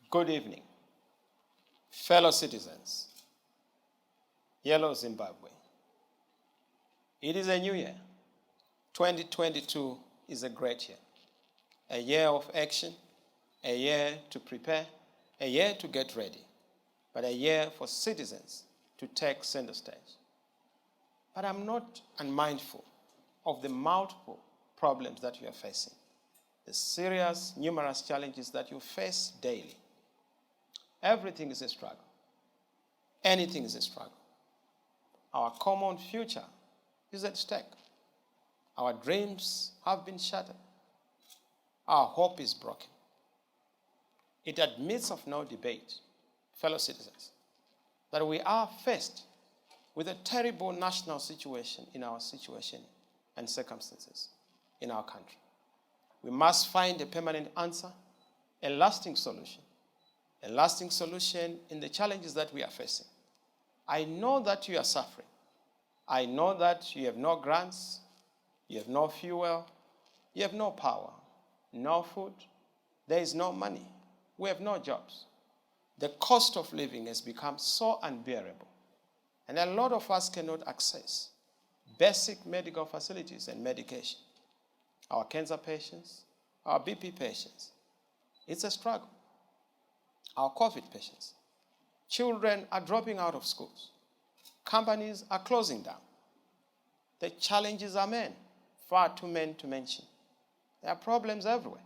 Good evening, fellow citizens, yellow Zimbabwe. It is a new year. 2022 is a great year. A year of action, a year to prepare, a year to get ready, but a year for citizens to take center stage. But I'm not unmindful of the multiple problems that you are facing, the serious, numerous challenges that you face daily. Everything is a struggle. Anything is a struggle. Our common future is at stake. Our dreams have been shattered. Our hope is broken. It admits of no debate, fellow citizens, that we are faced with a terrible national situation in our situation and circumstances in our country. We must find a permanent answer, a lasting solution in the challenges that we are facing. I know that you are suffering. I know that you have no grants, you have no fuel, you have no power, no food, there is no money, we have no jobs. The cost of living has become so unbearable, and a lot of us cannot access basic medical facilities and medication. Our cancer patients, our BP patients, it's a struggle. Our COVID patients, children are dropping out of schools. Companies are closing down. The challenges are many, far too many to mention. There are problems everywhere.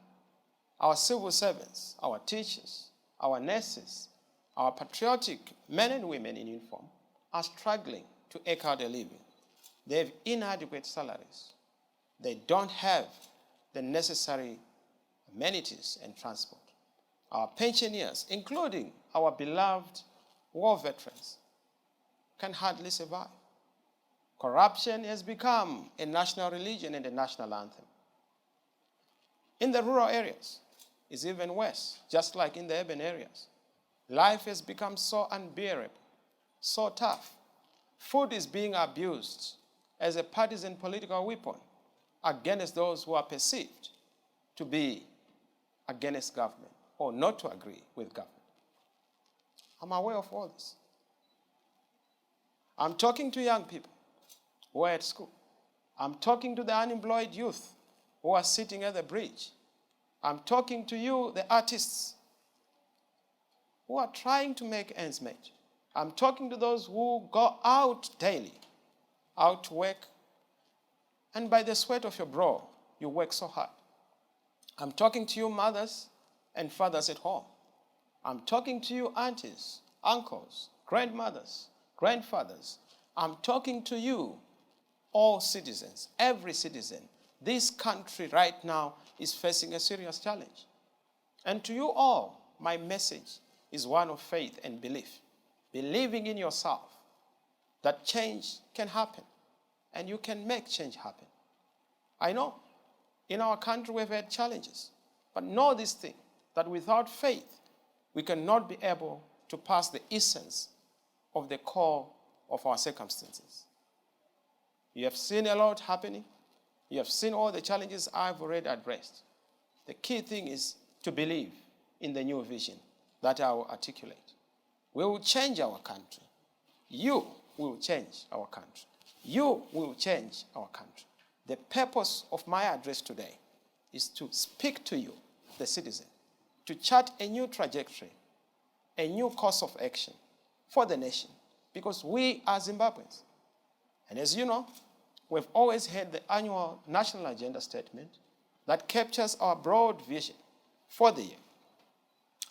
Our civil servants, our teachers, our nurses, our patriotic men and women in uniform are struggling to eke out a living. They have inadequate salaries. They don't have the necessary amenities and transport. Our pensioners, including our beloved war veterans, can hardly survive. Corruption has become a national religion and a national anthem. In the rural areas, it's even worse, just like in the urban areas. Life has become so unbearable, so tough. Food is being abused as a partisan political weapon against those who are perceived to be against government or not to agree with government. I'm aware of all this. I'm talking to young people who are at school. I'm talking to the unemployed youth who are sitting at the bridge. I'm talking to you, the artists, who are trying to make ends meet. I'm talking to those who go out daily, out to work, and by the sweat of your brow, you work so hard. I'm talking to you, mothers and fathers at home. I'm talking to you, aunties, uncles, grandmothers, grandfathers. I'm talking to you, all citizens, every citizen. This country right now is facing a serious challenge. And to you all, my message is one of faith and belief. Believing in yourself that change can happen and you can make change happen. I know in our country we've had challenges, but know this thing, that without faith, we cannot be able to pass the essence of the core of our circumstances. You have seen a lot happening. You have seen all the challenges I've already addressed. The key thing is to believe in the new vision that I will articulate. We will change our country. You will change our country. You will change our country. The purpose of my address today is to speak to you, the citizen, to chart a new trajectory, a new course of action for the nation, because we are Zimbabweans. And as you know, we've always had the annual National Agenda Statement that captures our broad vision for the year,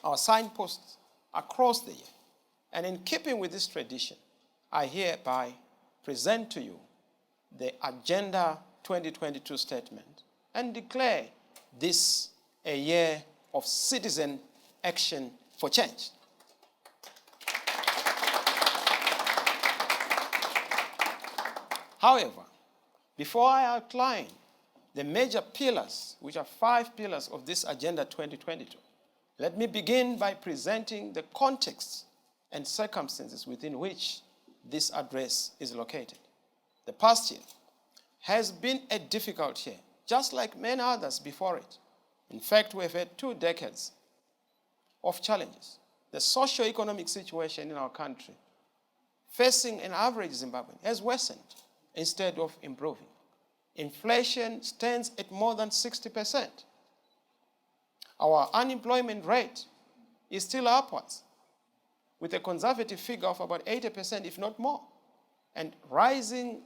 our signposts across the year. And in keeping with this tradition, I hereby present to you the Agenda 2022 statement and declare this a year of citizen action for change. However, before I outline the major pillars, which are 5 pillars of this Agenda 2022, let me begin by presenting the context and circumstances within which this address is located. The past year has been a difficult year, just like many others before it. In fact, we've had 2 decades of challenges. The socio-economic situation in our country, facing an average Zimbabwean, has worsened instead of improving. Inflation stands at more than 60%. Our unemployment rate is still upwards, with a conservative figure of about 80%, if not more, and rising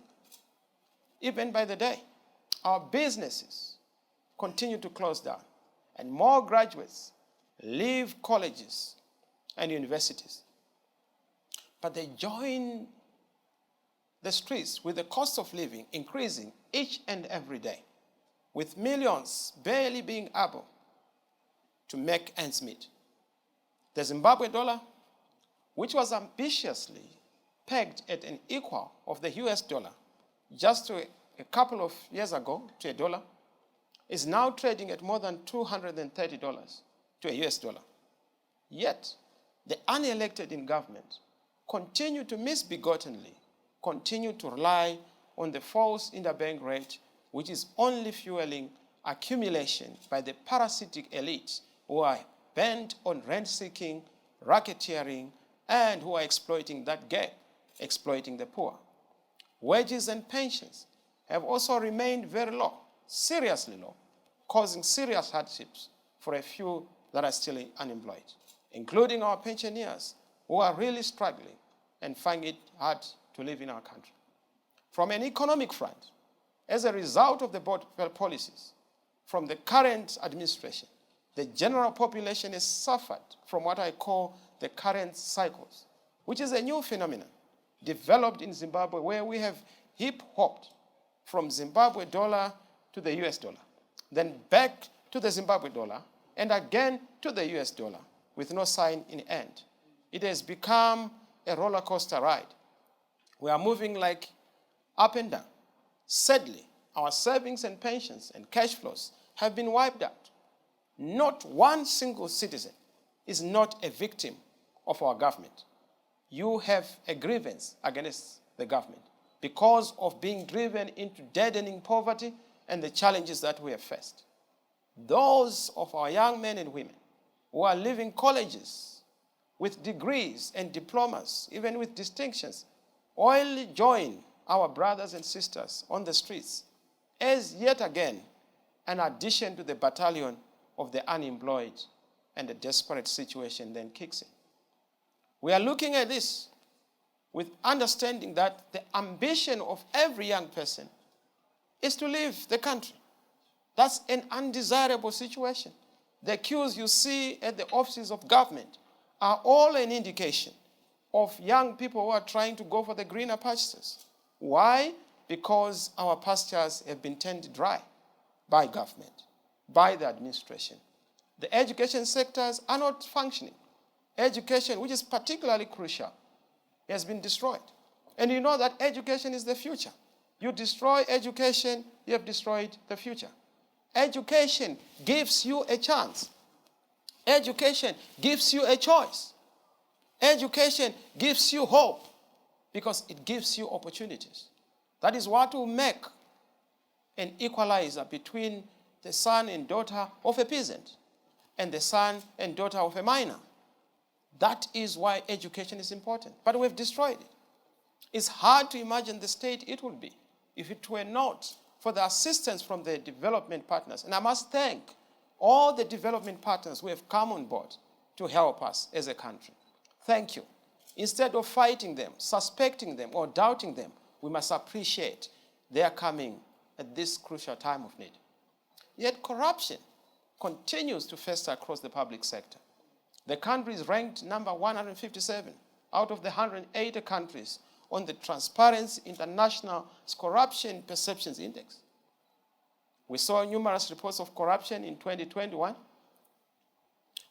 even by the day. Our businesses continue to close down, and more graduates leave colleges and universities. But they join the streets with the cost of living increasing each and every day, with millions barely being able to make ends meet. The Zimbabwe dollar, which was ambitiously pegged at an equal of the US dollar just a couple of years ago to a dollar, is now trading at more than $230 to a US dollar. Yet, the unelected in government continue to misbegottenly continue to rely on the false interbank rate, which is only fueling accumulation by the parasitic elites who are bent on rent-seeking, racketeering, and who are exploiting that gap, exploiting the poor. Wages and pensions have also remained very low, seriously low, causing serious hardships for a few that are still unemployed, including our pensioners who are really struggling and find it hard to live in our country. From an economic front, as a result of the board policies from the current administration, the general population has suffered from what I call the current cycles, which is a new phenomenon developed in Zimbabwe, where we have hip-hopped from Zimbabwe dollar to the US dollar, then back to the Zimbabwe dollar, and again to the US dollar, with no sign in end. It has become a roller coaster ride. We are moving like up and down. Sadly, our savings and pensions and cash flows have been wiped out. Not one single citizen is not a victim of our government. You have a grievance against the government because of being driven into deadening poverty and the challenges that we have faced. Those of our young men and women who are leaving colleges with degrees and diplomas, even with distinctions, only join our brothers and sisters on the streets as yet again an addition to the battalion of the unemployed, and the desperate situation then kicks in. We are looking at this with understanding that the ambition of every young person is to leave the country. That's an undesirable situation. The queues you see at the offices of government are all an indication of young people who are trying to go for the greener pastures. Why? Because our pastures have been turned dry by government, by the administration. The education sectors are not functioning. Education, which is particularly crucial, has been destroyed. And you know that education is the future. You destroy education, you have destroyed the future. Education gives you a chance. Education gives you a choice. Education gives you hope because it gives you opportunities. That is what will make an equalizer between the son and daughter of a peasant and the son and daughter of a miner. That is why education is important. But we've destroyed it. It's hard to imagine the state it would be if it were not for the assistance from the development partners. And I must thank all the development partners who have come on board to help us as a country. Thank you. Instead of fighting them, suspecting them, or doubting them, we must appreciate their coming at this crucial time of need. Yet corruption continues to fester across the public sector. The country is ranked number 157 out of the 180 countries on the Transparency International's Corruption Perceptions Index. We saw numerous reports of corruption in 2021.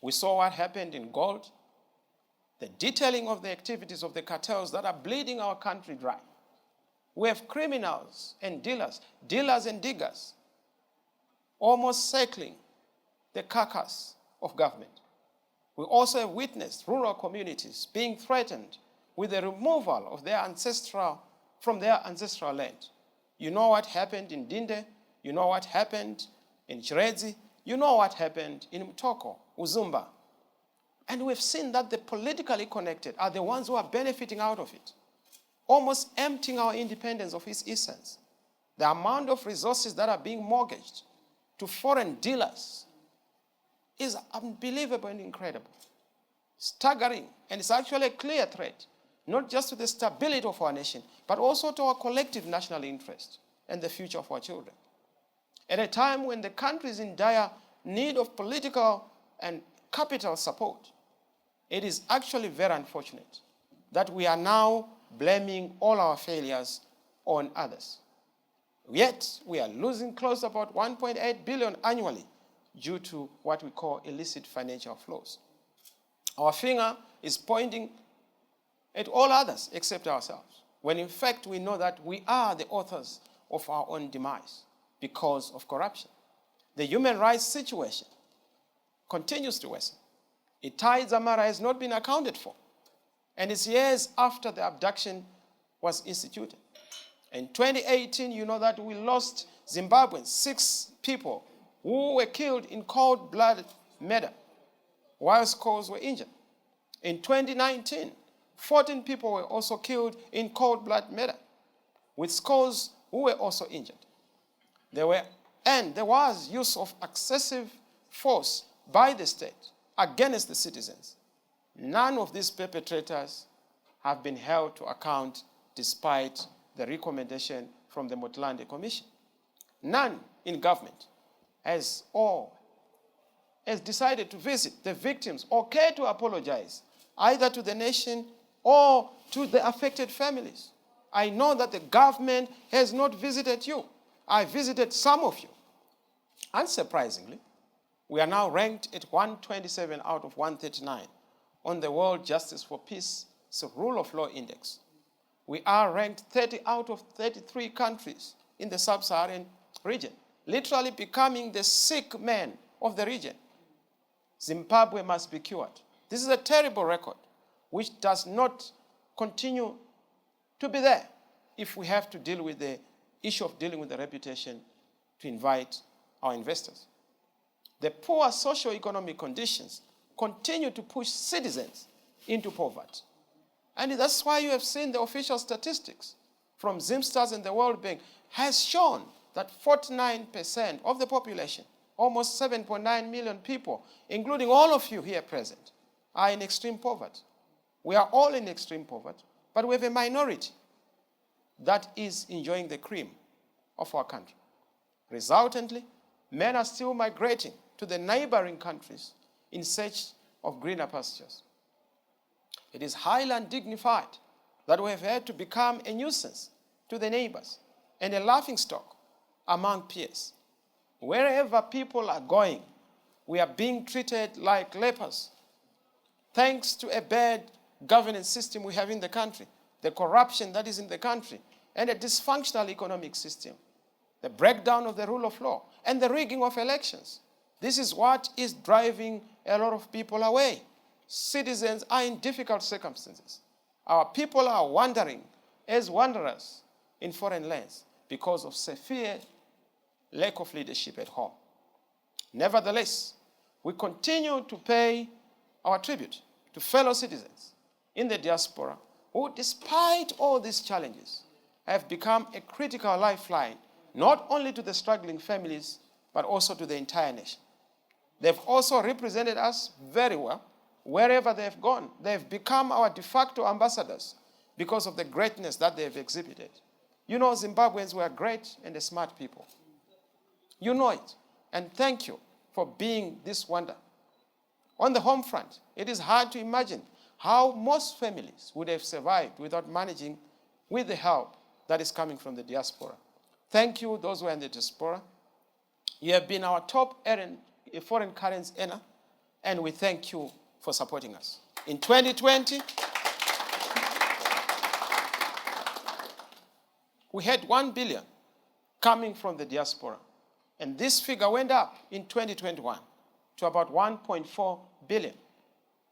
We saw what happened in gold, the detailing of the activities of the cartels that are bleeding our country dry. We have criminals and dealers and diggers, almost circling the carcass of government. We also have witnessed rural communities being threatened with the removal of from their ancestral land. You know what happened in Dinde, you know what happened in Chiredzi, you know what happened in Mtoko, Uzumba. And we've seen that the politically connected are the ones who are benefiting out of it, almost emptying our independence of its essence. The amount of resources that are being mortgaged to foreign dealers is unbelievable and incredible, staggering, and it's actually a clear threat, not just to the stability of our nation, but also to our collective national interest and the future of our children. At a time when the country is in dire need of political and capital support, it is actually very unfortunate that we are now blaming all our failures on others. Yet, we are losing close to about 1.8 billion annually due to what we call illicit financial flows. Our finger is pointing at all others except ourselves, when in fact we know that we are the authors of our own demise because of corruption. The human rights situation continues to worsen. Itai Dzamara has not been accounted for, and it's years after the abduction was instituted. In 2018, you know that we lost Zimbabweans, 6 people who were killed in cold-blooded murder, while scores were injured. In 2019, 14 people were also killed in cold-blooded murder, with scores who were also injured. There was use of excessive force by the state against the citizens. None of these perpetrators have been held to account despite the recommendation from the Motlanthe Commission. None in government has decided to visit the victims or care to apologize either to the nation or to the affected families. I know that the government has not visited you. I visited some of you. Unsurprisingly, we are now ranked at 127 out of 139 on the World Justice for Peace Rule of Law Index. We are ranked 30 out of 33 countries in the sub-Saharan region, literally becoming the sick man of the region. Zimbabwe must be cured. This is a terrible record, which does not continue to be there if we have to deal with the issue of dealing with the reputation to invite our investors. The poor socio-economic conditions continue to push citizens into poverty. And that's why you have seen the official statistics from Zimsters and the World Bank has shown that 49% of the population, almost 7.9 million people, including all of you here present, are in extreme poverty. We are all in extreme poverty, but we have a minority that is enjoying the cream of our country. Resultantly, men are still migrating to the neighboring countries in search of greener pastures. It is highly undignified that we have had to become a nuisance to the neighbors and a laughingstock among peers. Wherever people are going, we are being treated like lepers. Thanks to a bad governance system we have in the country, the corruption that is in the country, and a dysfunctional economic system, the breakdown of the rule of law, and the rigging of elections. This is what is driving a lot of people away. Citizens are in difficult circumstances. Our people are wandering as wanderers in foreign lands because of severe lack of leadership at home. Nevertheless, we continue to pay our tribute to fellow citizens in the diaspora who, despite all these challenges, have become a critical lifeline, not only to the struggling families, but also to the entire nation. They've also represented us very well wherever they've gone. They've become our de facto ambassadors because of the greatness that they've exhibited. You know, Zimbabweans were great and smart people. You know it. And thank you for being this wonder. On the home front, it is hard to imagine how most families would have survived without managing with the help that is coming from the diaspora. Thank you, those who are in the diaspora. You have been our top foreign currency earner, and we thank you for supporting us. In 2020, we had 1 billion coming from the diaspora, and this figure went up in 2021 to about 1.4 billion.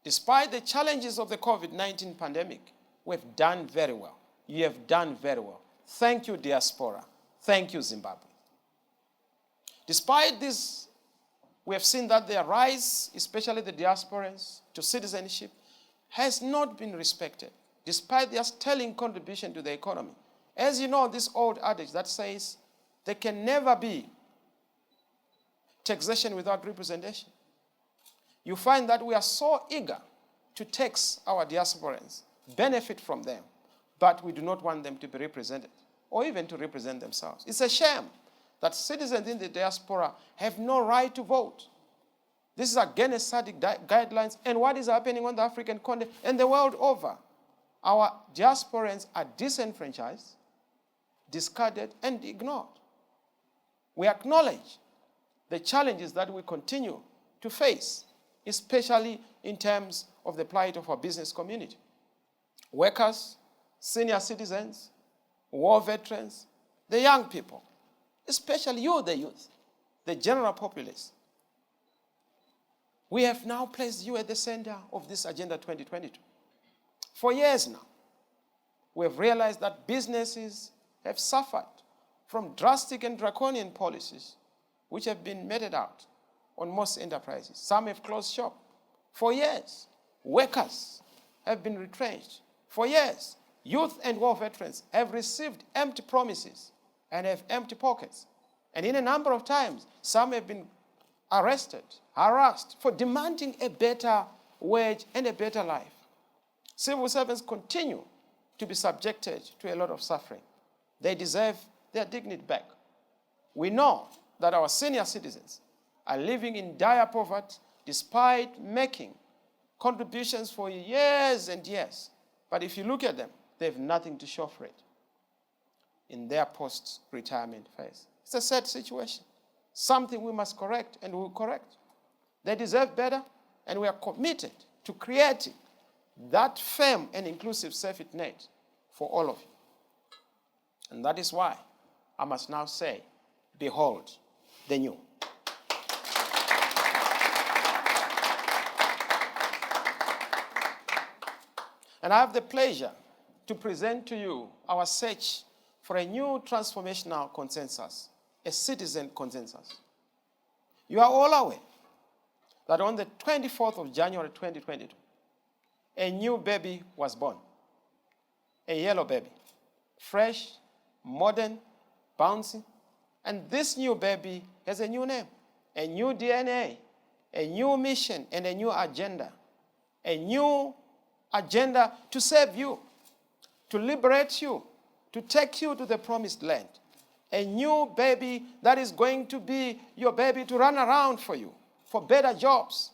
Despite the challenges of the COVID-19 pandemic, we've done very well. You have done very well. Thank you, diaspora. Thank you, Zimbabwe. Despite these We have seen that their rise, especially the diasporans, to citizenship, has not been respected, despite their sterling contribution to the economy. As you know, this old adage that says there can never be taxation without representation. You find that we are so eager to tax our diasporans, benefit from them, but we do not want them to be represented or even to represent themselves. It's a shame that citizens in the diaspora have no right to vote. This is against SADC guidelines and what is happening on the African continent and the world over. Our diasporans are disenfranchised, discarded, and ignored. We acknowledge the challenges that we continue to face, especially in terms of the plight of our business community. Workers, senior citizens, war veterans, the young people, especially you, the youth, the general populace. We have now placed you at the center of this Agenda 2022. For years now, we have realized that businesses have suffered from drastic and draconian policies which have been meted out on most enterprises. Some have closed shop. For years, workers have been retrenched. For years, youth and war veterans have received empty promises and have empty pockets. And in a number of times, some have been arrested, harassed for demanding a better wage and a better life. Civil servants continue to be subjected to a lot of suffering. They deserve their dignity back. We know that our senior citizens are living in dire poverty despite making contributions for years and years. But if you look at them, they have nothing to show for it in their post-retirement phase. It's a sad situation, something we must correct and we will correct. They deserve better, and we are committed to creating that firm and inclusive safety net for all of you. And that is why I must now say, behold the new. And I have the pleasure to present to you our search for a new transformational consensus, a citizen consensus. You are all aware that on the 24th of January 2022, a new baby was born, a yellow baby, fresh, modern, bouncy, and this new baby has a new name, a new DNA, a new mission, and a new agenda to save you, to liberate you, to take you to the promised land. A new baby that is going to be your baby to run around for you, for better jobs,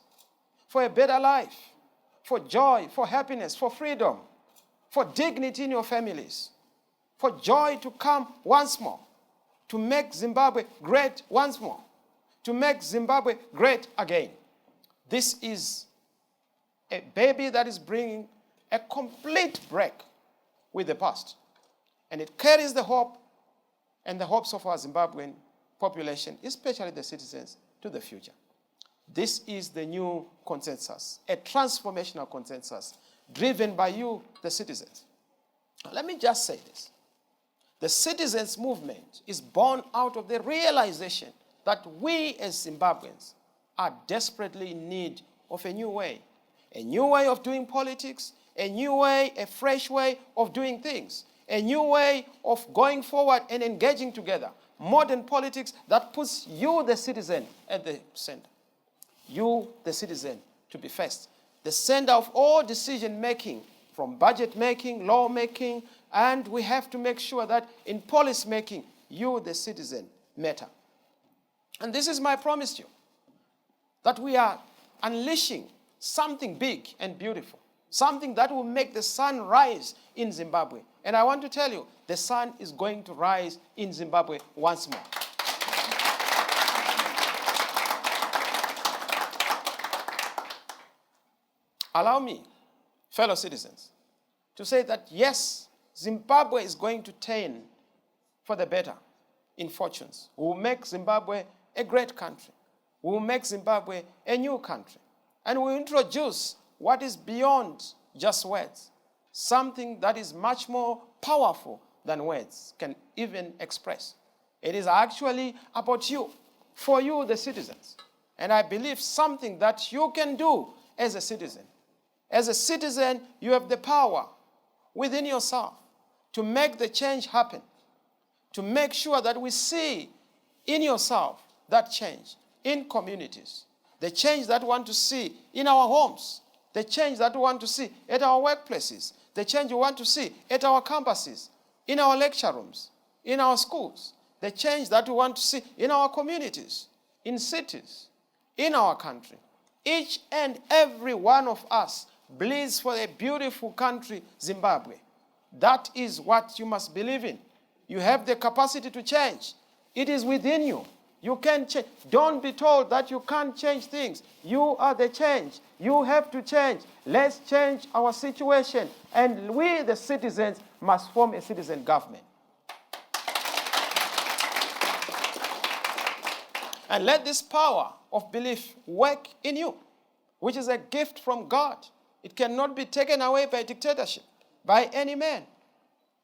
for a better life, for joy, for happiness, for freedom, for dignity in your families, for joy to come once more, to make Zimbabwe great once more, to make Zimbabwe great again. This is a baby that is bringing a complete break with the past. And it carries the hope and the hopes of our Zimbabwean population, especially the citizens, to the future. This is the new consensus, a transformational consensus driven by you, the citizens. Let me just say this. The citizens' movement is born out of the realization that we as Zimbabweans are desperately in need of a new way of doing politics, a new way, a fresh way of doing things, a new way of going forward and engaging together. Modern politics that puts you, the citizen, at the center. You, the citizen, to be first. The center of all decision-making, from budget-making, law-making, and we have to make sure that in policy-making, you, the citizen, matter. And this is my promise to you, that we are unleashing something big and beautiful, something that will make the sun rise in Zimbabwe. And I want to tell you, the sun is going to rise in Zimbabwe once more. Allow me, fellow citizens, to say that yes, Zimbabwe is going to turn for the better in fortunes. We will make Zimbabwe a great country. We will make Zimbabwe a new country. And we will introduce what is beyond just words, something that is much more powerful than words can even express. It is actually about you, for you, the citizens. And I believe something that you can do as a citizen. As a citizen, you have the power within yourself to make the change happen, to make sure that we see in yourself that change in communities, the change that we want to see in our homes, the change that we want to see at our workplaces, the change we want to see at our campuses, in our lecture rooms, in our schools, the change that we want to see in our communities, in cities, in our country. Each and every one of us bleeds for a beautiful country, Zimbabwe. That is what you must believe in. You have the capacity to change. It is within you. You can change. Don't be told that you can't change things. You are the change. You have to change. Let's change our situation. And we, the citizens, must form a citizen government. And let this power of belief work in you, which is a gift from God. It cannot be taken away by dictatorship, by any man.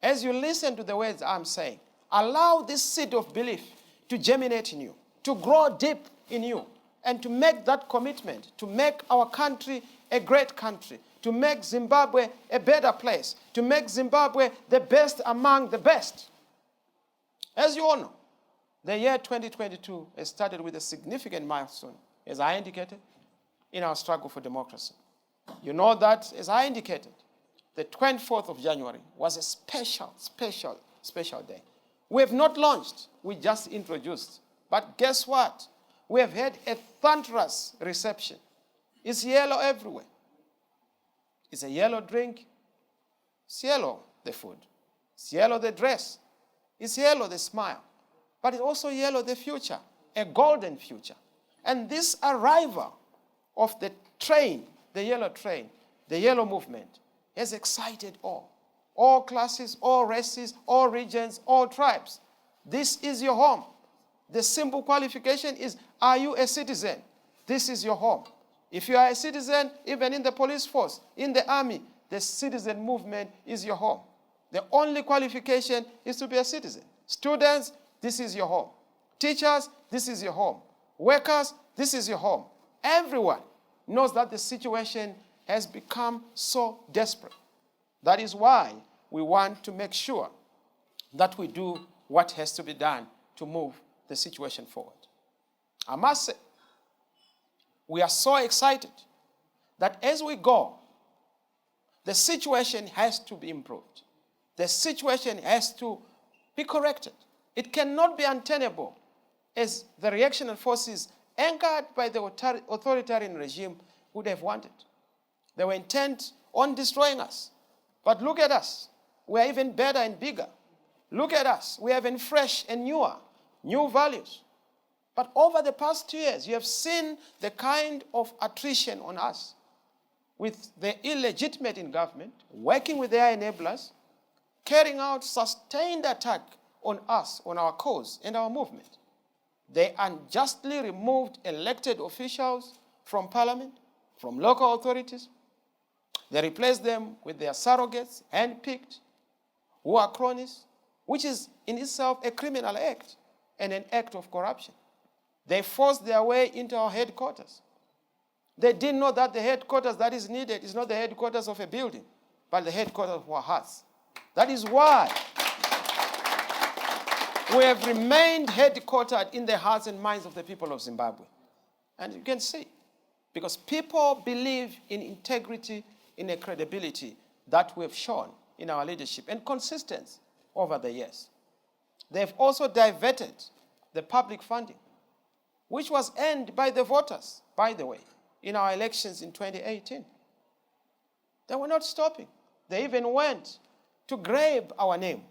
As you listen to the words I'm saying, allow this seed of belief to germinate in you, to grow deep in you, and to make that commitment, to make our country a great country, to make Zimbabwe a better place, to make Zimbabwe the best among the best. As you all know, the year 2022 has started with a significant milestone, as I indicated, in our struggle for democracy. You know that, as I indicated, the 24th of January was a special day. We have not launched, we just introduced. But guess what? We have had a thunderous reception. It's yellow everywhere. It's a yellow drink. It's yellow, the food. It's yellow, the dress. It's yellow, the smile. But it's also yellow, the future, a golden future. And this arrival of the train, the yellow movement, has excited all classes, all races, all regions, all tribes. This is your home. The simple qualification is, are you a citizen? This is your home. If you are a citizen, even in the police force, in the army, the citizen movement is your home. The only qualification is to be a citizen. Students, this is your home. Teachers, this is your home. Workers, this is your home. Everyone knows that the situation has become so desperate. That is why we want to make sure that we do what has to be done to move the situation forward. I must say, we are so excited that as we go, the situation has to be improved. The situation has to be corrected. It cannot be untenable as the reactionary forces anchored by the authoritarian regime would have wanted. They were intent on destroying us. But look at us. We are even better and bigger. Look at us. We are even fresh and newer, new values. But over the past 2 years, you have seen the kind of attrition on us with the illegitimate in government, working with their enablers, carrying out sustained attack on us, on our cause and our movement. They unjustly removed elected officials from parliament, from local authorities. They replaced them with their surrogates, handpicked, who are cronies, which is in itself a criminal act and an act of corruption. They forced their way into our headquarters. They didn't know that the headquarters that is needed is not the headquarters of a building, but the headquarters of our hearts. That is why we have remained headquartered in the hearts and minds of the people of Zimbabwe. And you can see, because people believe in integrity, in a credibility that we have shown in our leadership and consistency over the years. They've also diverted the public funding, which was earned by the voters, by the way, in our elections in 2018. They were not stopping. They even went to grab our name.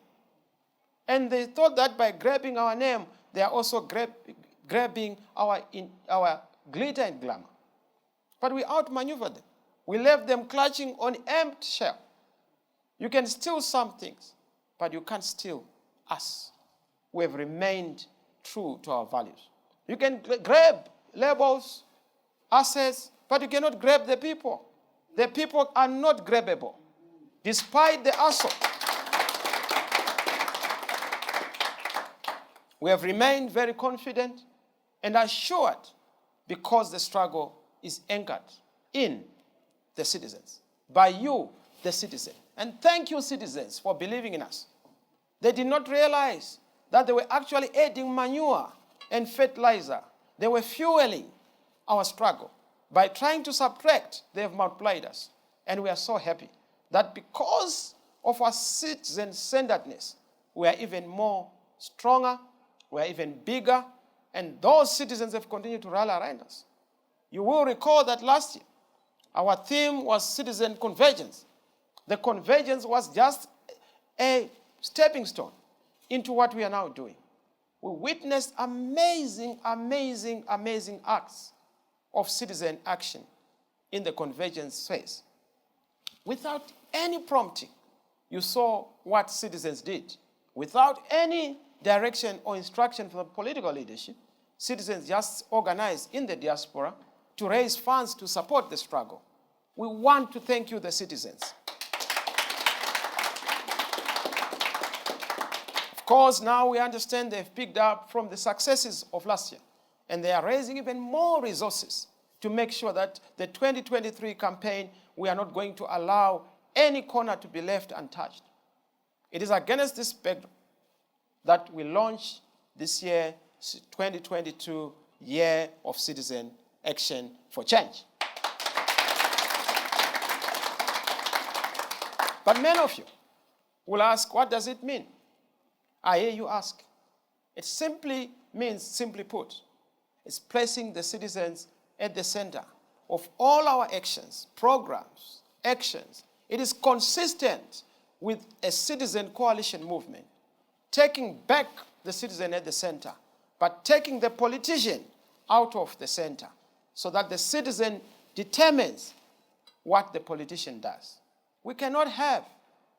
And they thought that by grabbing our name, they are also grabbing our glitter and glamour. But we outmaneuvered them. We left them clutching on empty shell. You can steal some things, but you can't steal us. We have remained true to our values. You can grab labels, assets, but you cannot grab the people. The people are not grabbable, despite the assault. We have remained very confident and assured because the struggle is anchored in the citizens, by you, the citizen. And thank you, citizens, for believing in us. They did not realize that they were actually adding manure and fertilizer. They were fueling our struggle. By trying to subtract, they have multiplied us. And we are so happy that because of our citizen-centeredness, we are even more stronger, we are even bigger, and those citizens have continued to rally around us. You will recall that last year, our theme was citizen convergence. The convergence was just a stepping stone into what we are now doing. We witnessed amazing, amazing, amazing acts of citizen action in the convergence phase. Without any prompting, you saw what citizens did. Without any direction or instruction from the political leadership, citizens just organized in the diaspora to raise funds to support the struggle. We want to thank you, the citizens. Of course, now we understand they've picked up from the successes of last year, and they are raising even more resources to make sure that the 2023 campaign, we are not going to allow any corner to be left untouched. It is against this backdrop that we launch this year, 2022 Year of Citizen Action for Change. But many of you will ask, what does it mean? I hear you ask. It simply means, simply put, it's placing the citizens at the center of all our actions, programs, actions. It is consistent with a citizen coalition movement, taking back the citizen at the center, but taking the politician out of the center so that the citizen determines what the politician does. We cannot have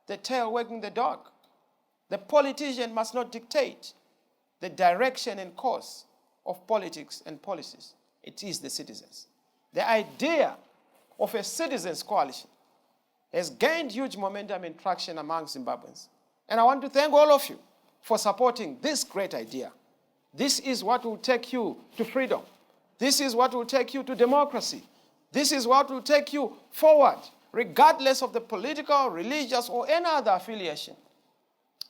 the tail wagging the dog. The politician must not dictate the direction and course of politics and policies. It is the citizens. The idea of a citizens' coalition has gained huge momentum and traction among Zimbabweans. And I want to thank all of you for supporting this great idea. This is what will take you to freedom. This is what will take you to democracy. This is what will take you forward, regardless of the political, religious, or any other affiliation.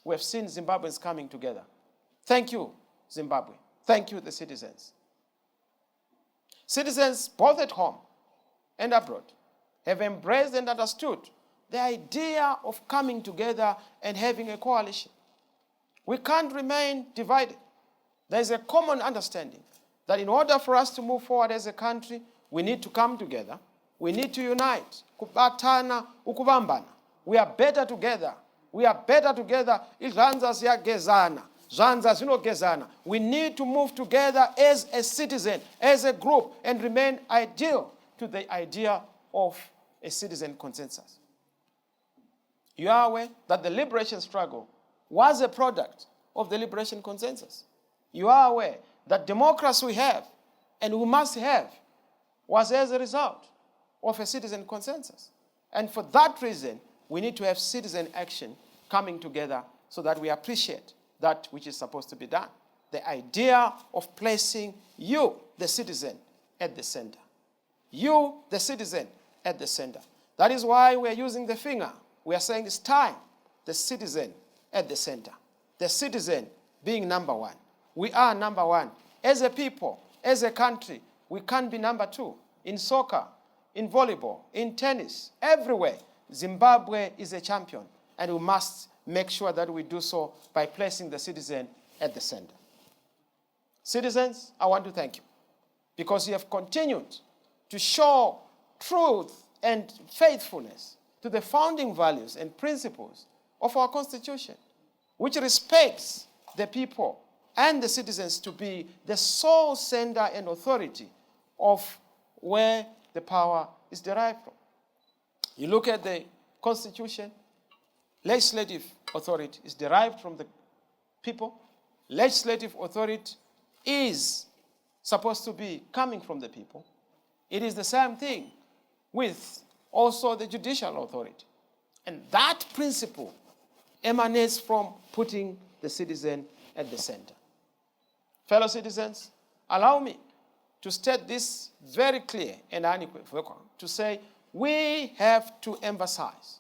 We have seen Zimbabweans coming together. Thank you, Zimbabwe. Thank you, the citizens. Citizens, both at home and abroad, have embraced and understood the idea of coming together and having a coalition. We can't remain divided. There is a common understanding that in order for us to move forward as a country, we need to come together. We need to unite. Kubatana, ukubambana. We are better together. We are better together. We need to move together as a citizen, as a group, and remain ideal to the idea of a citizen consensus. You are aware that the liberation struggle was a product of the liberation consensus. You are aware that democracy we have and we must have was as a result of a citizen consensus. And for that reason, we need to have citizen action coming together so that we appreciate that which is supposed to be done. The idea of placing you, the citizen, at the center. You, the citizen, at the center. That is why we are using the finger. We are saying it's time, the citizen at the center. The citizen being number one. We are number one. As a people, as a country, we can't be number two. In soccer, in volleyball, in tennis, everywhere, Zimbabwe is a champion. And we must make sure that we do so by placing the citizen at the center. Citizens, I want to thank you because you have continued to show truth and faithfulness to the founding values and principles of our Constitution, which respects the people and the citizens to be the sole center and authority of where the power is derived from. You look at the Constitution, legislative authority is derived from the people. Legislative authority is supposed to be coming from the people. It is the same thing with also the judicial authority. And that principle emanates from putting the citizen at the center. Fellow citizens, allow me to state this very clear and unequivocal, to say we have to emphasize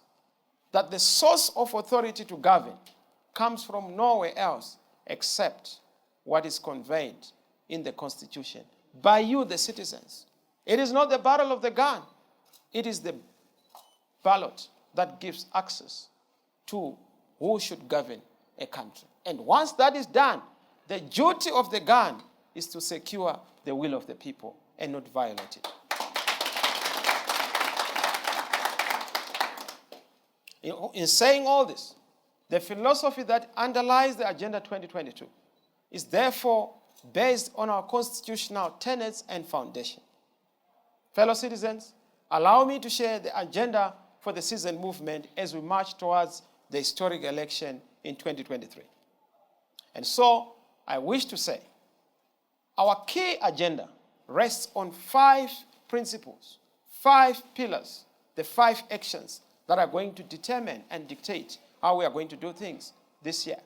that the source of authority to govern comes from nowhere else except what is conveyed in the Constitution by you, the citizens. It is not the barrel of the gun. It is the ballot that gives access to who should govern a country. And once that is done, the duty of the gun is to secure the will of the people and not violate it. In saying all this, the philosophy that underlies the Agenda 2022 is therefore based on our constitutional tenets and foundation. Fellow citizens, allow me to share the agenda for the citizen movement as we march towards the historic election in 2023. And so, I wish to say, our key agenda rests on 5 principles, 5 pillars, the 5 actions that are going to determine and dictate how we are going to do things this year.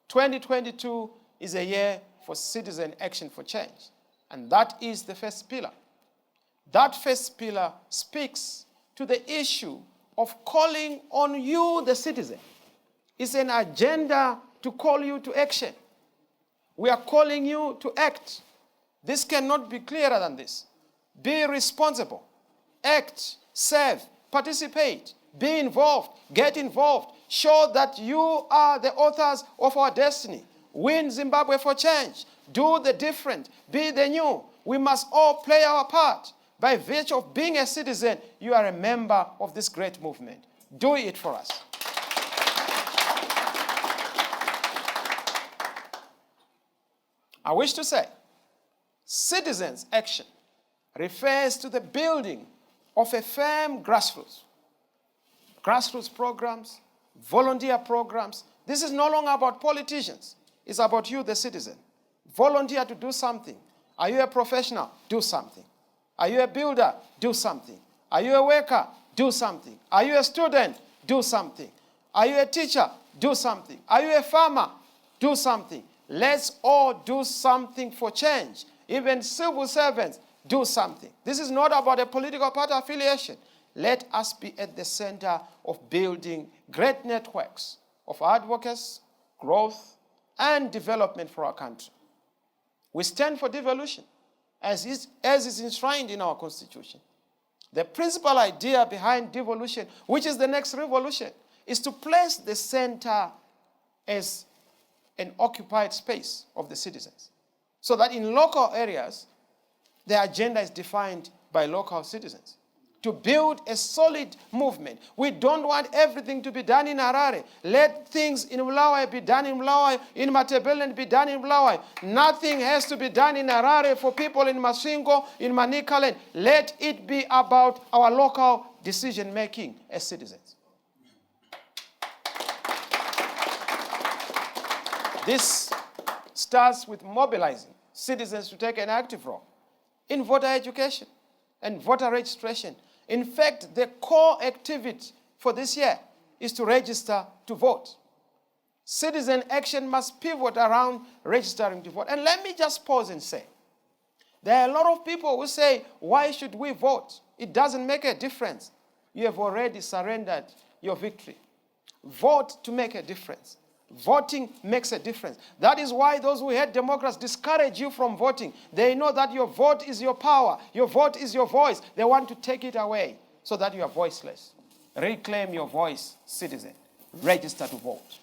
2022 is a year for citizen action for change, and that is the first pillar. That first pillar speaks to the issue of calling on you, the citizen. It's an agenda to call you to action. We are calling you to act. This cannot be clearer than this. Be responsible. Act, serve, participate, be involved, get involved. Show that you are the authors of our destiny. Win Zimbabwe for change. Do the different. Be the new. We must all play our part. By virtue of being a citizen, you are a member of this great movement. Do it for us. I wish to say, citizens' action refers to the building of a firm grassroots programs, volunteer programs. This is no longer about politicians. It's about you, the citizen. Volunteer to do something. Are you a professional? Do something. Are you a builder? Do something. Are you a worker? Do something. Are you a student? Do something. Are you a teacher? Do something. Are you a farmer? Do something. Let's all do something for change. Even civil servants, do something. This is not about a political party affiliation. Let us be at the center of building great networks of advocates, growth, and development for our country. We stand for devolution, as is enshrined in our Constitution. The principal idea behind devolution, which is the next revolution, is to place the center as an occupied space of the citizens, so that in local areas, the agenda is defined by local citizens. To build a solid movement. We don't want everything to be done in Harare. Let things in Bulawayo be done in Bulawayo, in Matabeleland be done in Bulawayo. Nothing has to be done in Harare for people in Masingo, in Manicaland. Let it be about our local decision-making as citizens. This starts with mobilizing citizens to take an active role in voter education and voter registration. In fact, the core activity for this year is to register to vote. Citizen action must pivot around registering to vote. And let me just pause and say, there are a lot of people who say, why should we vote? It doesn't make a difference. You have already surrendered your victory. Vote to make a difference. Voting makes a difference. That is why those who hate democracy discourage you from voting. They know that your vote is your power. Your vote is your voice. They want to take it away so that you are voiceless. Reclaim your voice, citizen. Register to vote.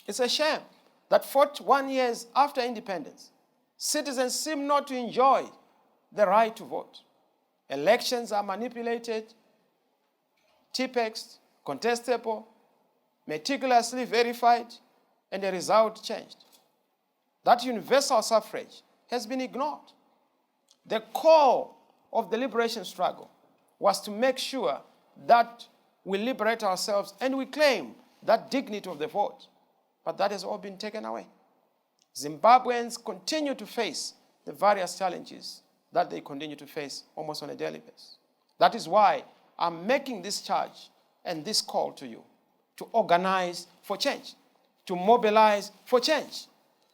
It's a shame that 41 years after independence, citizens seem not to enjoy the right to vote. Elections are manipulated, T-Pexed, contestable, meticulously verified, and the result changed. That universal suffrage has been ignored. The core of the liberation struggle was to make sure that we liberate ourselves and we claim that dignity of the vote. But that has all been taken away. Zimbabweans continue to face the various challenges that they continue to face almost on a daily basis. That is why I'm making this charge and this call to you to organize for change. to mobilize for change,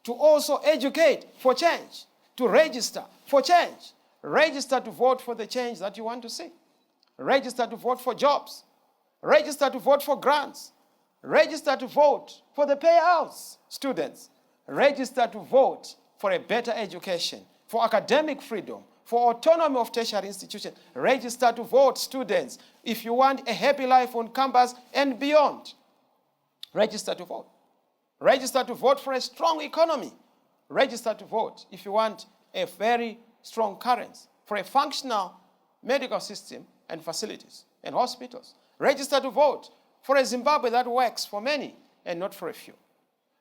to also educate for change, to register for change. Register to vote for the change that you want to see. Register to vote for jobs. Register to vote for grants. Register to vote for the payouts, students. Register to vote for a better education, for academic freedom, for autonomy of tertiary institutions. Register to vote, students, if you want a happy life on campus and beyond. Register to vote. Register to vote for a strong economy. Register to vote if you want a very strong currency, for a functional medical system and facilities and hospitals. Register to vote for a Zimbabwe that works for many and not for a few.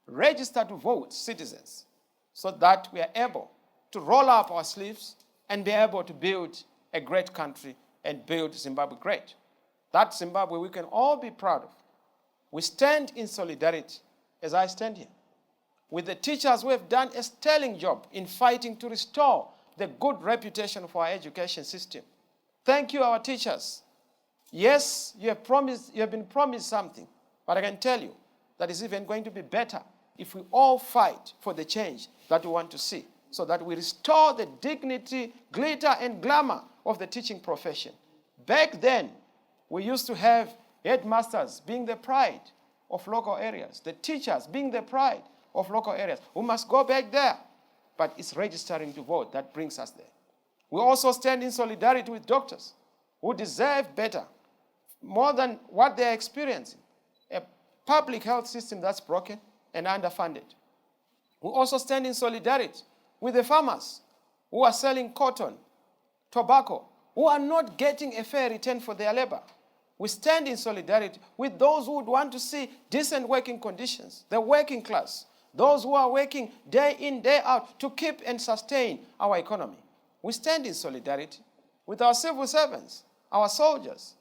Register to vote, citizens, so that we are able to roll up our sleeves and be able to build a great country and build Zimbabwe great. That Zimbabwe we can all be proud of. We stand in solidarity, as I stand here, with the teachers who have done a sterling job in fighting to restore the good reputation for our education system. Thank you, our teachers. Yes, you have been promised something, but I can tell you that it's even going to be better if we all fight for the change that we want to see, so that we restore the dignity, glitter, and glamour of the teaching profession. Back then, we used to have headmasters being the pride of local areas, the teachers being the pride of local areas. We must go back there, but it's registering to vote that brings us there. We also stand in solidarity with doctors who deserve better, more than what they're experiencing. A public health system that's broken and underfunded. We also stand in solidarity with the farmers who are selling cotton, tobacco, who are not getting a fair return for their labor. We stand in solidarity with those who would want to see decent working conditions, the working class, those who are working day in, day out to keep and sustain our economy. We stand in solidarity with our civil servants, our soldiers,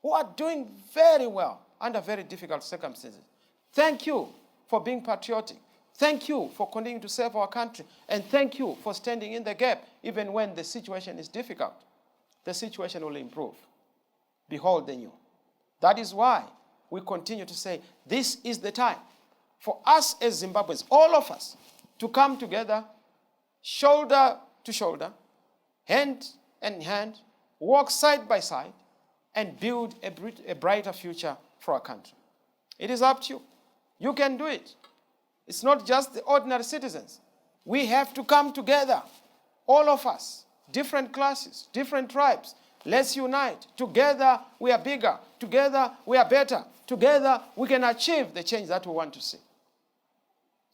who are doing very well under very difficult circumstances. Thank you for being patriotic. Thank you for continuing to serve our country. And thank you for standing in the gap even when the situation is difficult. The situation will improve. Behold the new. That is why we continue to say this is the time for us as Zimbabweans, all of us, to come together, shoulder to shoulder, hand in hand, walk side by side, and build a brighter future for our country. It is up to you. You can do it. It's not just the ordinary citizens. We have to come together, all of us, different classes, different tribes. Let's unite. Together we are bigger. Together we are better. Together we can achieve the change that we want to see.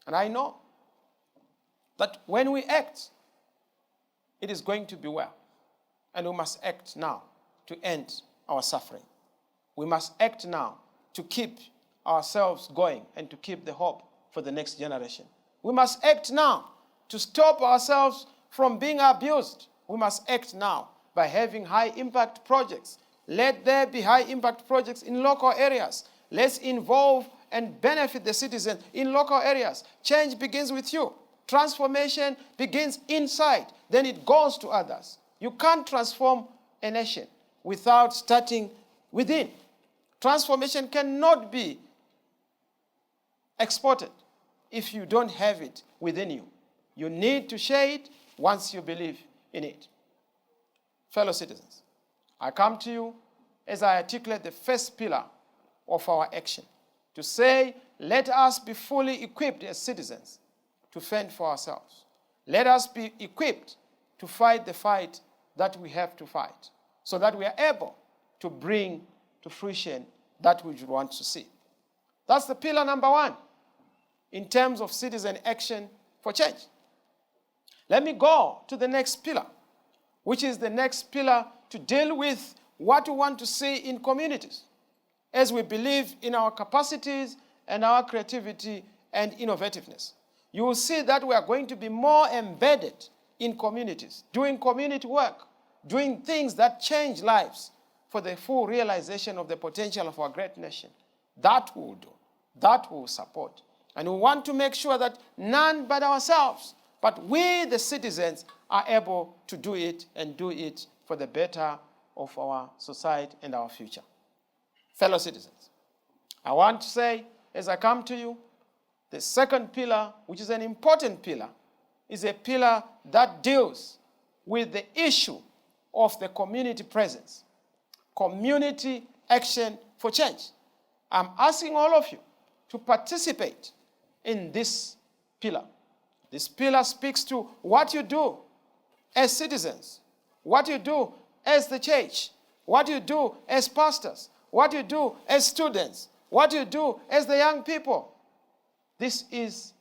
And I know that when we act, it is going to be well. And we must act now to end our suffering. We must act now to keep ourselves going and to keep the hope for the next generation. We must act now to stop ourselves from being abused. We must act now by having high-impact projects. Let there be high-impact projects in local areas. Let's involve and benefit the citizens in local areas. Change begins with you. Transformation begins inside. Then it goes to others. You can't transform a nation without starting within. Transformation cannot be exported if you don't have it within you. You need to share it once you believe in it. Fellow citizens, I come to you as I articulate the first pillar of our action, to say, let us be fully equipped as citizens to fend for ourselves. Let us be equipped to fight the fight that we have to fight, so that we are able to bring to fruition that which we want to see. That's the pillar number one in terms of citizen action for change. Let me go to the next pillar, which is the next pillar to deal with what we want to see in communities, as we believe in our capacities and our creativity and innovativeness. You will see that we are going to be more embedded in communities, doing community work, doing things that change lives for the full realization of the potential of our great nation. That we will do. That we will support. And we want to make sure that none but ourselves, but we, the citizens, are able to do it and do it for the better of our society and our future. Fellow citizens, I want to say, as I come to you, The second pillar, which is an important pillar, is a pillar that deals with the issue of the community presence, community action for change. I'm asking all of you to participate in this pillar. This pillar speaks to what you do as citizens, what you do as the church, what you do as pastors, what you do as students, what you do as the young people. This is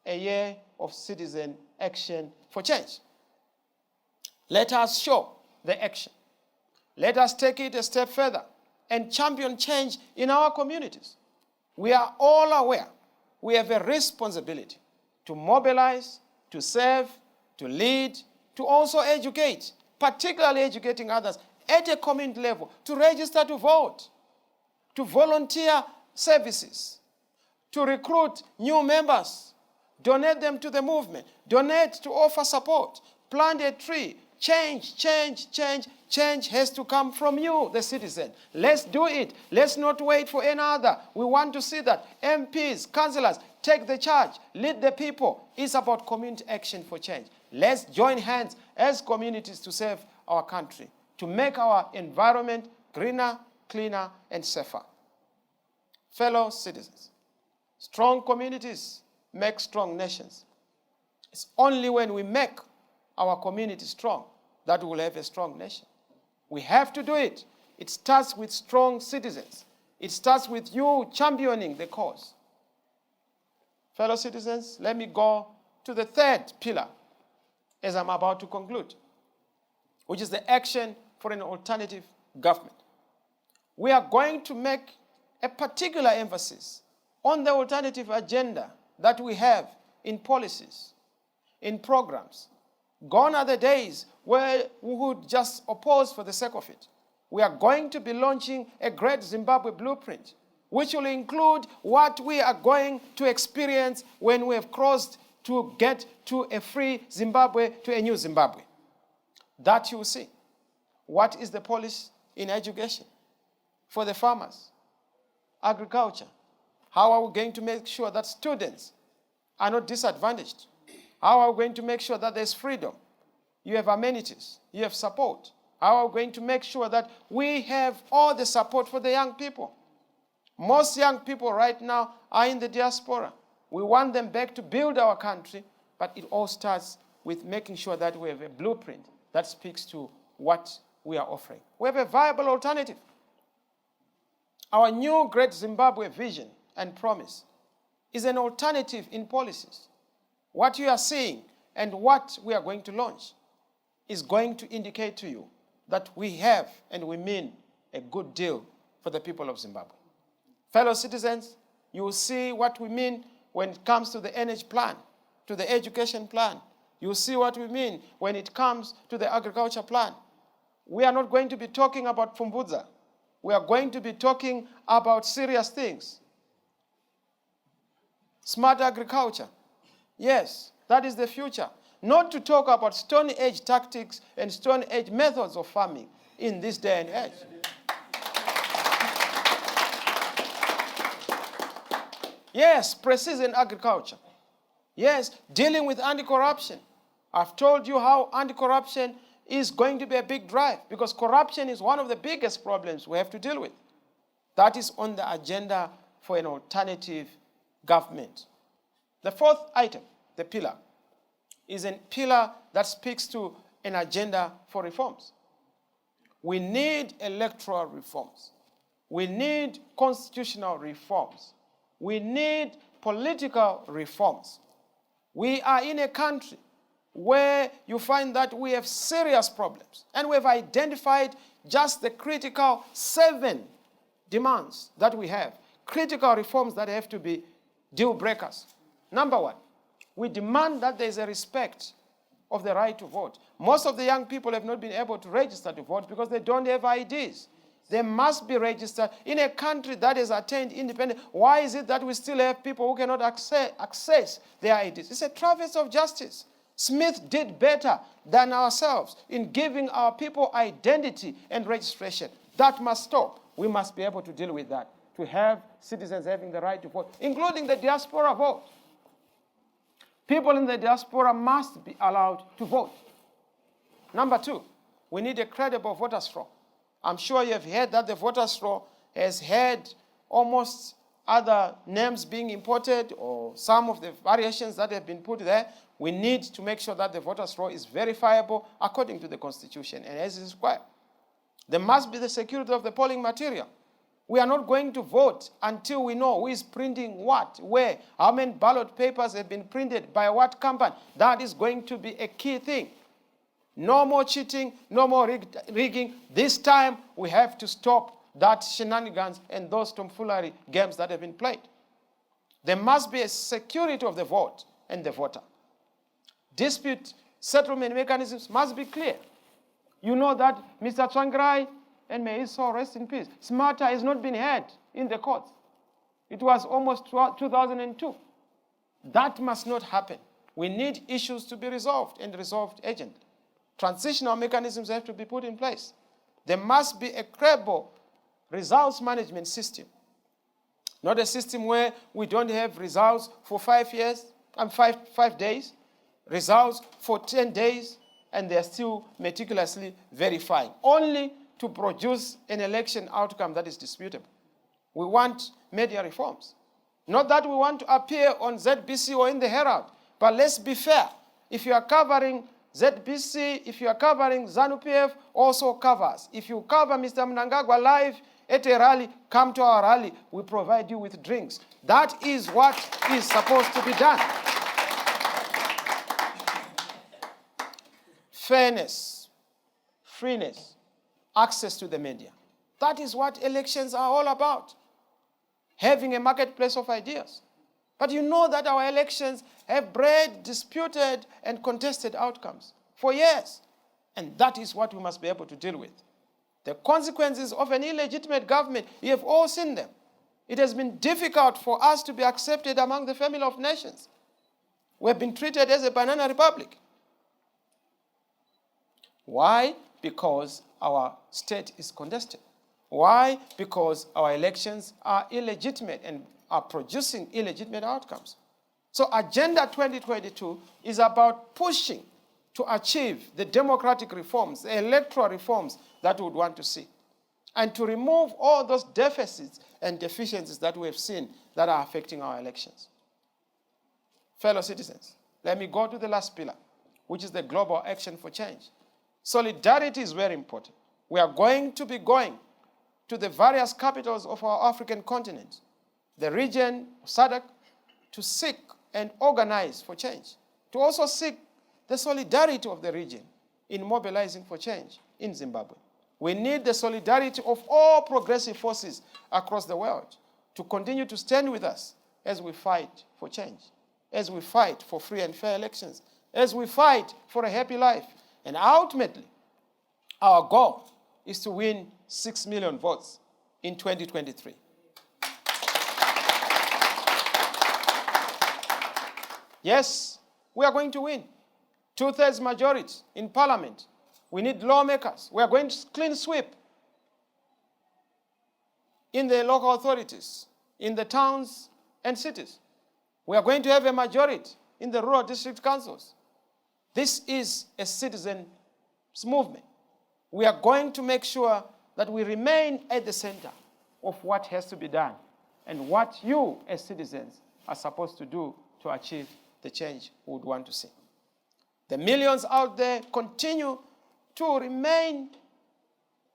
a year of citizen action for change. Let us show the action. Let us take it a step further and champion change in our communities. We are all aware we have a responsibility to mobilize, to serve, to lead, to also educate, particularly educating others at a community level, to register to vote, to volunteer services, to recruit new members, donate them to the movement, donate to offer support, plant a tree. Change has to come from you, the citizen. Let's do it. Let's not wait for another. We want to see that MPs, councillors, take the charge, lead the people. It's about community action for change. Let's join hands as communities to serve our country, to make our environment greener, cleaner, and safer. Fellow citizens, strong communities make strong nations. It's only when we make our community strong that we will have a strong nation. We have to do it. It starts with strong citizens. It starts with you championing the cause. Fellow citizens, let me go to the third pillar as I'm about to conclude, which is the action for an alternative government. We are going to make a particular emphasis on the alternative agenda that we have in policies, in programs. Gone are the days where we would just oppose for the sake of it. We are going to be launching a great Zimbabwe blueprint, which will include what we are going to experience when we have crossed to get to a free Zimbabwe, to a new Zimbabwe. That you will see. What is the policy in education for the farmers? Agriculture. How are we going to make sure that students are not disadvantaged? How are we going to make sure that there's freedom? You have amenities, you have support. How are we going to make sure that we have all the support for the young people? Most young people right now are in the diaspora. We want them back to build our country, but it all starts with making sure that we have a blueprint that speaks to what we are offering. We have a viable alternative. Our new Great Zimbabwe vision and promise is an alternative in policies. What you are seeing and what we are going to launch is going to indicate to you that we have and we mean a good deal for the people of Zimbabwe. Fellow citizens, you will see what we mean when it comes to the energy plan, to the education plan. You will see what we mean when it comes to the agriculture plan. We are not going to be talking about Pfumbudza. We are going to be talking about serious things. Smart agriculture. Yes, that is the future. Not to talk about Stone Age tactics and Stone Age methods of farming in this day and age. Yes, precision agriculture. Yes, dealing with anti-corruption. I've told you how anti-corruption is going to be a big drive because corruption is one of the biggest problems we have to deal with. That is on the agenda for an alternative government. The fourth item, the pillar, is a pillar that speaks to an agenda for reforms. We need electoral reforms. We need constitutional reforms. We need political reforms. We are in a country where you find that we have serious problems, and we have identified just the critical 7 demands that we have, critical reforms that have to be deal breakers. Number 1, we demand that there is a respect of the right to vote. Most of the young people have not been able to register to vote because they don't have IDs. They must be registered in a country that has attained independence. Why is it that we still have people who cannot access their IDs? It's a travesty of justice. Smith did better than ourselves in giving our people identity and registration. That must stop. We must be able to deal with that, to have citizens having the right to vote, including the diaspora vote. People in the diaspora must be allowed to vote. Number two, we need a credible voters' roll. I'm sure you have heard that the voters' roll has had almost other names being imported or some of the variations that have been put there. We need to make sure that the voters' roll is verifiable according to the Constitution and as is required. There must be the security of the polling material. We are not going to vote until we know who is printing what, where, how many ballot papers have been printed, by what company. That is going to be a key thing. No more cheating, no more rigging. This time we have to stop that shenanigans and those tomfoolery games that have been played. There must be a security of the vote and the voter. Dispute settlement mechanisms must be clear. You know that Mr. Tsvangirai, and may his soul rest in peace, his matter has not been heard in the courts. It was almost 2002. That must not happen. We need issues to be resolved and resolved urgently. Transitional mechanisms have to be put in place. There must be a credible results management system. Not a system where we don't have results for 5 years and 5 days, results for 10 days, and they're still meticulously verifying, only to produce an election outcome that is disputable. We want media reforms. Not that we want to appear on ZBC or in the Herald, but let's be fair. If you are covering ZBC, if you are covering ZANU-PF, also covers. If you cover Mr. Mnangagwa live at a rally, come to our rally. We provide you with drinks. That is what is supposed to be done. Fairness, freeness, access to the media. That is what elections are all about. Having a marketplace of ideas. But you know that our elections have bred disputed and contested outcomes for years. And that is what we must be able to deal with. The consequences of an illegitimate government, you have all seen them. It has been difficult for us to be accepted among the family of nations. We have been treated as a banana republic. Why? Because our state is contested. Why? Because our elections are illegitimate and are producing illegitimate outcomes. So Agenda 2022 is about pushing to achieve the democratic reforms, the electoral reforms that we would want to see, and to remove all those deficits and deficiencies that we have seen that are affecting our elections. Fellow citizens, let me go to the last pillar, which is the global action for change. Solidarity is very important. We are going to be going to the various capitals of our African continent, the region, SADC, to seek and organize for change, to also seek the solidarity of the region in mobilizing for change in Zimbabwe. We need the solidarity of all progressive forces across the world to continue to stand with us as we fight for change, as we fight for free and fair elections, as we fight for a happy life. And ultimately, our goal is to win 6 million votes in 2023. Yes, we are going to win. 2/3 majority in parliament. We need lawmakers. We are going to clean sweep in the local authorities, in the towns and cities. We are going to have a majority in the rural district councils. This is a citizens' movement. We are going to make sure that we remain at the center of what has to be done and what you as citizens are supposed to do to achieve the change we would want to see. The millions out there continue to remain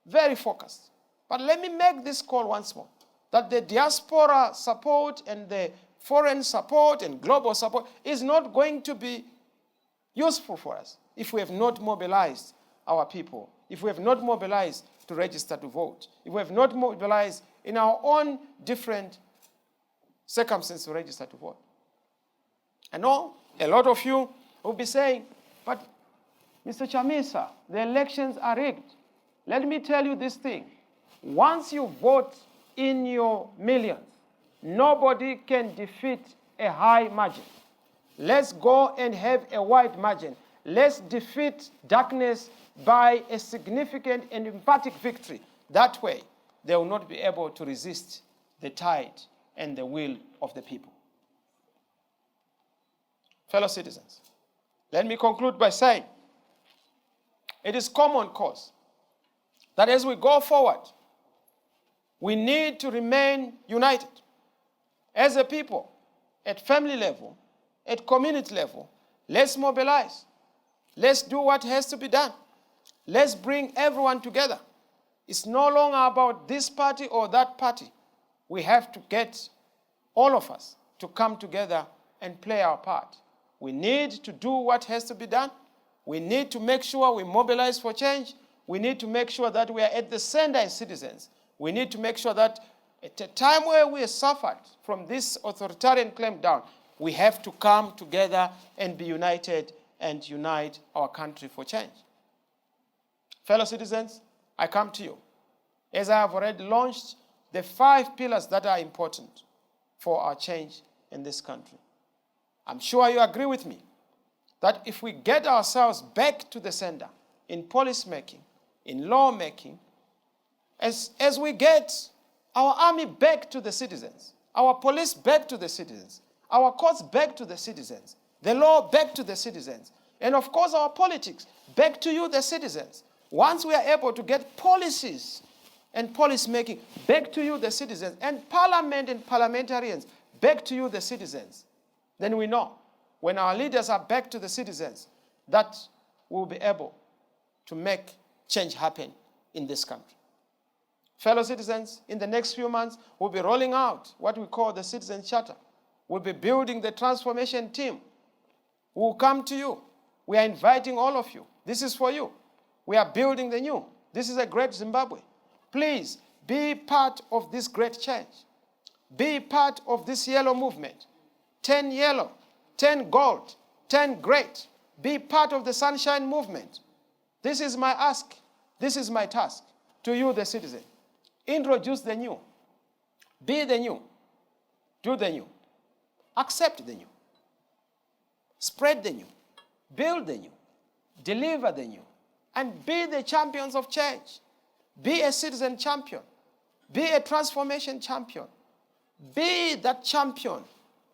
very focused. But let me make this call once more, that the diaspora support and the foreign support and global support is not going to be useful for us if we have not mobilized our people, if we have not mobilized to register to vote, if we have not mobilized in our own different circumstances to register to vote. I know a lot of you will be saying, but Mr. Chamisa, the elections are rigged. Let me tell you this thing. Once you vote in your millions, nobody can defeat a high margin. Let's go and have a wide margin. Let's defeat darkness by a significant and emphatic victory. That way, they will not be able to resist the tide and the will of the people. fellow citizens, let me conclude by saying it is common cause that as we go forward, we need to remain united as a people, at family level, at community level. Let's mobilize. Let's do what has to be done. Let's bring everyone together. It's no longer about this party or that party. We have to get all of us to come together and play our part. We need to do what has to be done. We need to make sure we mobilize for change. We need to make sure that we are at the center as citizens. We need to make sure that at a time where we have suffered from this authoritarian clampdown, we have to come together and be united and unite our country for change. Fellow citizens, I come to you as I have already launched the 5 pillars that are important for our change in this country. I'm sure you agree with me that if we get ourselves back to the center in policy making, in law making, as we get our army back to the citizens, our police back to the citizens, our courts back to the citizens, the law back to the citizens, and of course our politics back to you, the citizens. Once we are able to get policies and policy making back to you, the citizens, and parliament and parliamentarians back to you, the citizens, then we know when our leaders are back to the citizens that we'll be able to make change happen in this country. Fellow citizens, in the next few months, we'll be rolling out what we call the Citizen Charter. We'll be building the transformation team. We'll come to you. We are inviting all of you. This is for you. We are building the new. This is a great Zimbabwe. Please be part of this great change. Be part of this yellow movement. 10 yellow, 10 gold, 10 great. Be part of the sunshine movement. This is my ask. This is my task to you, the citizen. Introduce the new. Be the new. Do the new. Accept the new. Spread the new. Build the new. Deliver the new. And be the champions of change. Be a citizen champion. Be a transformation champion. Be that champion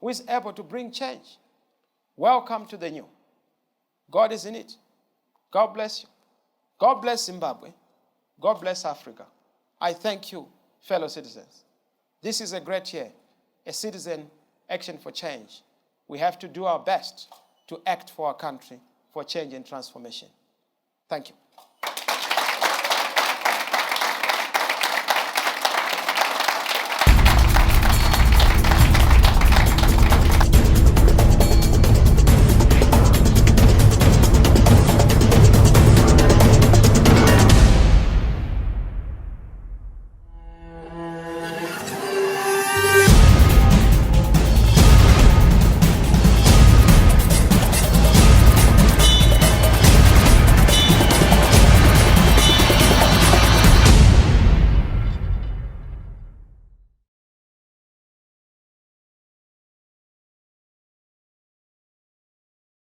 who is able to bring change. Welcome to the new. God is in it. God bless you. God bless Zimbabwe. God bless Africa. I thank you, fellow citizens. This is a great year, a citizen action for change. We have to do our best to act for our country, for change and transformation. Thank you.